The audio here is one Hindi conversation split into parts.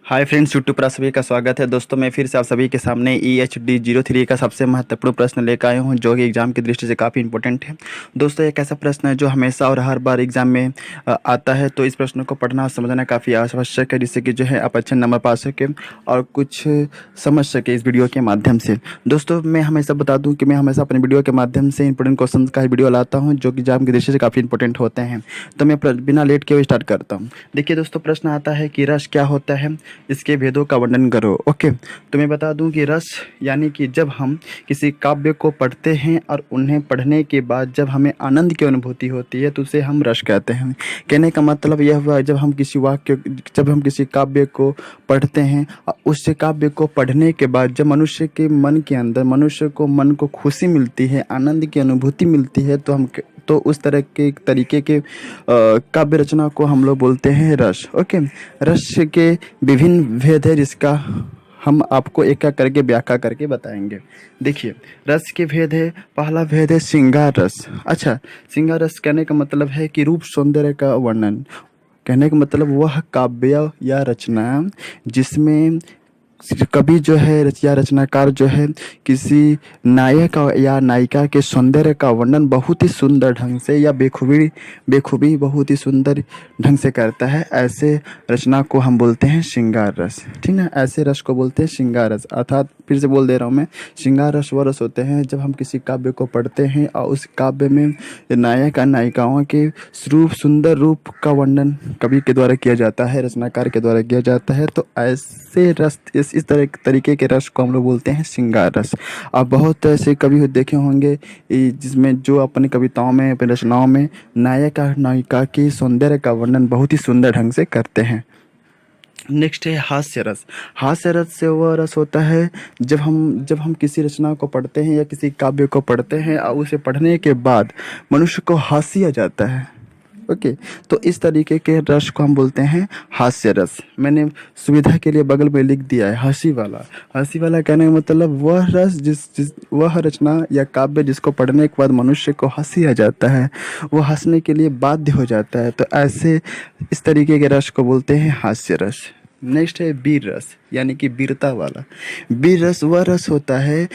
हाय फ्रेंड्स, यूट्यूब पर आप सभी का स्वागत है। दोस्तों, मैं फिर से आप सभी के सामने EHD03 का सबसे महत्वपूर्ण प्रश्न लेकर आया हूं, जो कि एग्जाम की दृष्टि से काफ़ी इंपॉर्टेंट है। दोस्तों, एक ऐसा प्रश्न है जो हमेशा और हर बार एग्जाम में आता है, तो इस प्रश्न को पढ़ना और समझना काफ़ी आवश्यक है, जिससे कि जो है आप अच्छे नंबर पा सकें और कुछ समझ सके इस वीडियो के माध्यम से। दोस्तों, मैं हमेशा बता दूँ कि मैं हमेशा अपने वीडियो के माध्यम से इंपॉर्टेंट क्वेश्चन का ही वीडियो लाता हूँ, जो कि एग्जाम की दृष्टि से काफ़ी इंपॉर्टेंट होते हैं। तो मैं बिना लेट के स्टार्ट करता हूँ। देखिए दोस्तों, प्रश्न आता है कि रस क्या होता है, इसके भेदों का वर्णन करो। ओके, तो मैं बता दूं कि रस यानी कि जब हम किसी काव्य को पढ़ते हैं और उन्हें पढ़ने के बाद जब हमें आनंद की अनुभूति होती है, तो उसे हम रस कहते हैं। कहने का मतलब यह हुआ, जब हम किसी काव्य को पढ़ते हैं और उस काव्य को पढ़ने के बाद जब मनुष्य के मन के अंदर मन को खुशी मिलती है, आनंद की अनुभूति मिलती है, तो उस तरह के तरीके के काव्य रचना को हम लोग बोलते हैं रस। ओके, रस के विभिन्न भेद है, जिसका हम आपको एक एक करके व्याख्या करके बताएंगे। देखिए, रस के भेद है। पहला भेद है श्रृंगार रस। अच्छा, श्रृंगार रस कहने का मतलब है कि रूप सौंदर्य का वर्णन। कहने का मतलब वह काव्य या रचना जिसमें कभी जो है रचनाकार जो है किसी नायक या नायिका के सौंदर्य का वर्णन बहुत ही सुंदर ढंग से या बेखूबी बहुत ही सुंदर ढंग से करता है, ऐसे रचना को हम बोलते हैं श्रृंगार रस। ठीक ना, ऐसे रस को बोलते हैं श्रृंगार रस। अर्थात फिर से बोल दे रहा हूँ मैं, श्रृंगार रस वह रस होते हैं जब हम किसी काव्य को पढ़ते हैं और उस काव्य में नायक या नायिकाओं के सुंदर रूप का वर्णन कवि के द्वारा किया जाता है, रचनाकार के द्वारा किया जाता है। तो ऐसे रस इस तरीके के रस को हम लोग बोलते हैं श्रृंगार रस। आप बहुत ऐसे कवि देखे होंगे जिसमें जो अपनी कविताओं में, अपनी रचनाओं में नायक और नायिका की सौंदर्य का वर्णन बहुत ही सुंदर ढंग से करते हैं। नेक्स्ट है हास्य रस। हास्य रस से वह रस होता है जब हम किसी रचना को पढ़ते हैं या किसी काव्य को पढ़ते हैं और उसे पढ़ने के बाद मनुष्य को हंसी आ जाता है। ओके, तो इस तरीके के रस को हम बोलते हैं हास्य रस। मैंने सुविधा के लिए बगल में लिख दिया है हंसी वाला। हंसी वाला कहने का मतलब वह रस वह रचना या काव्य जिसको पढ़ने के बाद मनुष्य को हंसी आ जाता है, वो हंसने के लिए बाध्य हो जाता है। तो ऐसे इस तरीके के रस को बोलते हैं हास्य रस। नेक्स्ट है वीर रस, यानी कि वीरता वाला। वीर रस वह रस होता है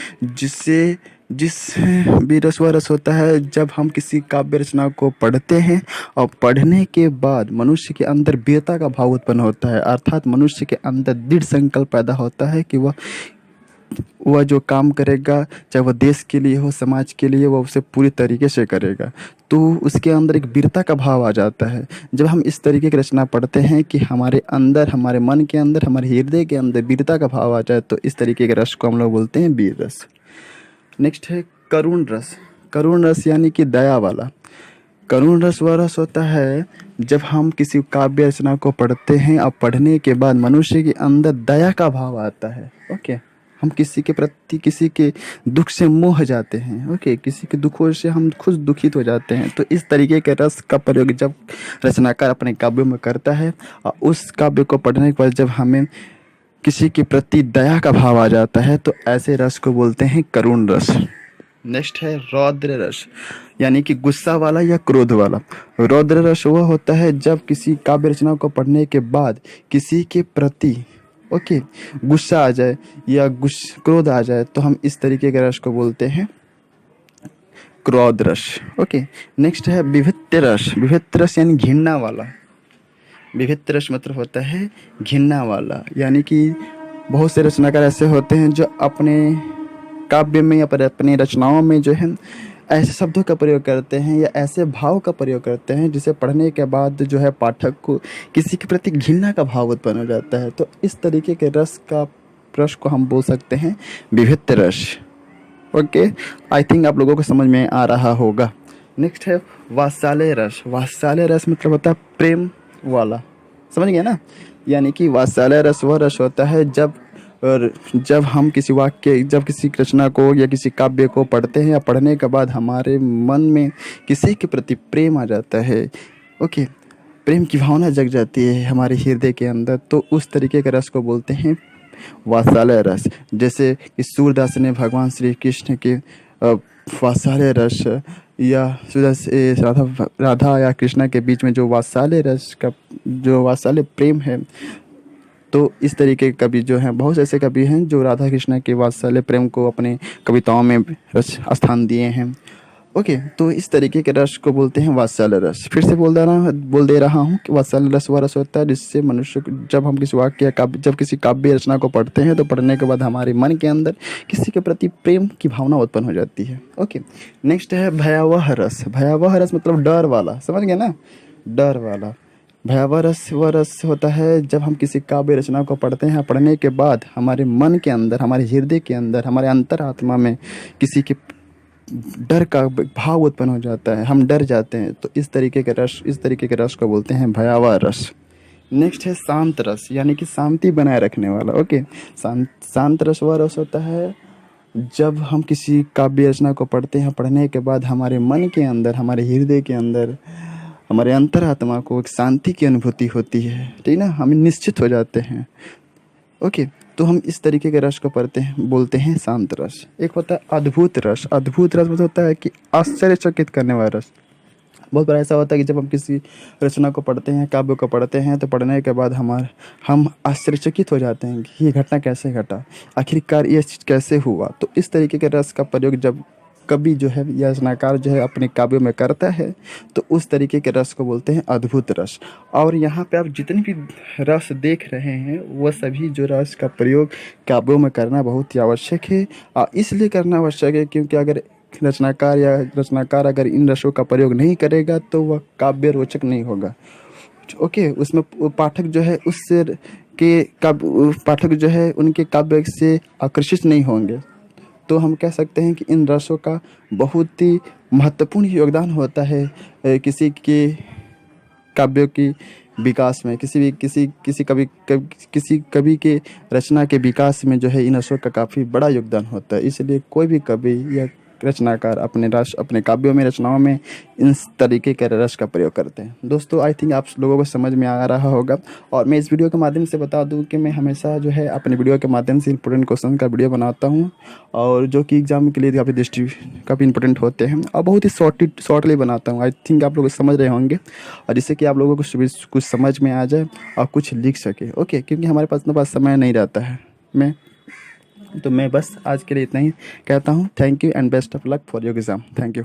वीर रस वह रस होता है जब हम किसी काव्य रचना को पढ़ते हैं और पढ़ने के बाद मनुष्य के अंदर वीरता का भाव उत्पन्न होता है। अर्थात मनुष्य के अंदर दृढ़ संकल्प पैदा होता है कि वह जो काम करेगा, चाहे वह देश के लिए हो, समाज के लिए, वह उसे पूरी तरीके से करेगा। तो उसके अंदर एक वीरता का भाव आ जाता है। जब हम इस तरीके की रचना पढ़ते हैं कि हमारे अंदर, हमारे मन के अंदर, हमारे हृदय के अंदर वीरता का भाव आ जाए, तो इस तरीके के रस को हम लोग बोलते हैं वीर रस। नेक्स्ट है करुण रस। करुण रस यानी कि दया वाला। करुण रस वह रस होता है जब हम किसी काव्य रचना को पढ़ते हैं और पढ़ने के बाद मनुष्य के अंदर दया का भाव आता है। ओके, हम किसी के प्रति, किसी के दुख से मोह जाते हैं। ओके, किसी के दुखों से हम खुद दुखित हो जाते हैं। तो इस तरीके के रस का प्रयोग जब रचनाकार अपने काव्यों में करता है और उस काव्य को पढ़ने के बाद जब हमें किसी के प्रति दया का भाव आ जाता है, तो ऐसे रस को बोलते हैं करुण रस। नेक्स्ट है रौद्र रस, यानी कि गुस्सा वाला या क्रोध वाला। रौद्र रस वह होता है जब किसी काव्य रचना को पढ़ने के बाद किसी के प्रति गुस्सा आ जाए या क्रोध आ जाए, तो हम इस तरीके के रस को बोलते हैं क्रोध रस। ओके, नेक्स्ट है विभिन्न रस। विभिन्न रस यानी घृणा वाला। विभिन्न रस मतलब होता है घृणा वाला, यानी कि बहुत से रचनाकार ऐसे होते हैं जो अपने काव्य में या अपनी रचनाओं में जो है ऐसे शब्दों का प्रयोग करते हैं या ऐसे भाव का प्रयोग करते हैं जिसे पढ़ने के बाद जो है पाठक को किसी के प्रति घृणा का भाव उत्पन्न हो जाता है। तो इस तरीके के रस को हम बोल सकते हैं विभिन्न रस। ओके, आई थिंक आप लोगों को समझ में आ रहा होगा। नेक्स्ट है वात्सल्य रस। वात्सल्य रस मतलब होता है प्रेम वाला, समझ गए ना। यानी कि वात्सल्य रस वह रस होता है जब हम जब किसी रचना को या किसी काव्य को पढ़ते हैं या पढ़ने के बाद हमारे मन में किसी के प्रति प्रेम आ जाता है। ओके, प्रेम की भावना जग जाती है हमारे हृदय के अंदर, तो उस तरीके के रस को बोलते हैं वात्सल्य रस। जैसे कि सूरदास ने भगवान श्री कृष्ण के वात्सल्य रस या राधा या कृष्णा के बीच में जो वात्सल्य रस का जो वात्सल्य प्रेम है, तो इस तरीके के कवि जो हैं, बहुत से ऐसे कवि हैं जो राधा कृष्ण के वात्सल्य प्रेम को अपने कविताओं में स्थान दिए हैं। ओके, तो इस तरीके के रस को बोलते हैं वात्सल्य रस। फिर से बोल दे रहा हूँ कि वात्सल्य रस वह रस होता है जिससे मनुष्य को, जब हम किसी वाक्य या काव्य, जब किसी काव्य रचना को पढ़ते हैं तो पढ़ने के बाद हमारे मन के अंदर किसी के प्रति प्रेम की भावना उत्पन्न हो जाती है। ओके, नेक्स्ट है भयावह रस। भयावह रस मतलब डर वाला, समझ गए ना, डर वाला। भयावह रस वह रस होता है जब हम किसी काव्य रचना को पढ़ते हैं, पढ़ने के बाद हमारे मन के अंदर, हमारे हृदय के अंदर, हमारे अंतरात्मा में किसी के डर का भाव उत्पन्न हो जाता है, हम डर जाते हैं। तो इस तरीके के रस को बोलते हैं भयावह रस। नेक्स्ट है शांत रस, यानी कि शांति बनाए रखने वाला। ओके, शांत रस वह रस होता है जब हम किसी काव्य रचना को पढ़ते हैं, पढ़ने के बाद हमारे मन के अंदर, हमारे हृदय के अंदर, हमारे अंतरात्मा को एक शांति की अनुभूति होती है, ठीक ना, हम निश्चित हो जाते हैं। ओके, तो हम इस तरीके के रस को पढ़ते हैं, बोलते हैं शांत रस। एक होता है अद्भुत रस। अद्भुत रस मतलब होता है कि आश्चर्यचकित करने वाला रस। बहुत बार ऐसा होता है कि जब हम किसी रचना को पढ़ते हैं, काव्य को पढ़ते हैं, तो पढ़ने के बाद हम आश्चर्यचकित हो जाते हैं कि ये घटना कैसे घटा, आखिरकार ये चीज़ कैसे हुआ। तो इस तरीके के रस का प्रयोग जब कवि जो है या रचनाकार जो है अपने काव्यों में करता है, तो उस तरीके के रस को बोलते हैं अद्भुत रस। और यहाँ पे आप जितने भी रस देख रहे हैं, वह सभी जो रस का प्रयोग काव्यों में करना बहुत ही आवश्यक है। इसलिए करना आवश्यक है क्योंकि अगर रचनाकार अगर इन रसों का प्रयोग नहीं करेगा तो वह काव्य रोचक नहीं होगा। ओके, उसमें पाठक जो है पाठक जो है उनके काव्य से आकर्षित नहीं होंगे। तो हम कह सकते हैं कि इन रसों का बहुत ही महत्वपूर्ण योगदान होता है किसी के काव्यों की विकास में, किसी कवि के रचना के विकास में जो है इन रसों का काफ़ी बड़ा योगदान होता है। इसलिए कोई भी कवि या रचनाकार अपने काव्यों में, रचनाओं में इन तरीके के रस का प्रयोग करते हैं। दोस्तों, आई थिंक आप लोगों को समझ में आ रहा होगा। और मैं इस वीडियो के माध्यम से बता दूं कि मैं हमेशा जो है अपने वीडियो के माध्यम से इंपॉर्टेंट क्वेश्चन का वीडियो बनाता हूं, और जो कि एग्जाम के लिए काफ़ी इंपॉर्टेंट होते हैं, और बहुत ही शॉर्टली बनाता हूँ। आई थिंक आप लोग समझ रहे होंगे, और जिससे कि आप लोगों को कुछ समझ में आ जाए और कुछ लिख सके। ओके, क्योंकि हमारे पास इतना समय नहीं रहता है। मैं बस आज के लिए इतना ही कहता हूँ। Thank you and best of luck for your exam. Thank you.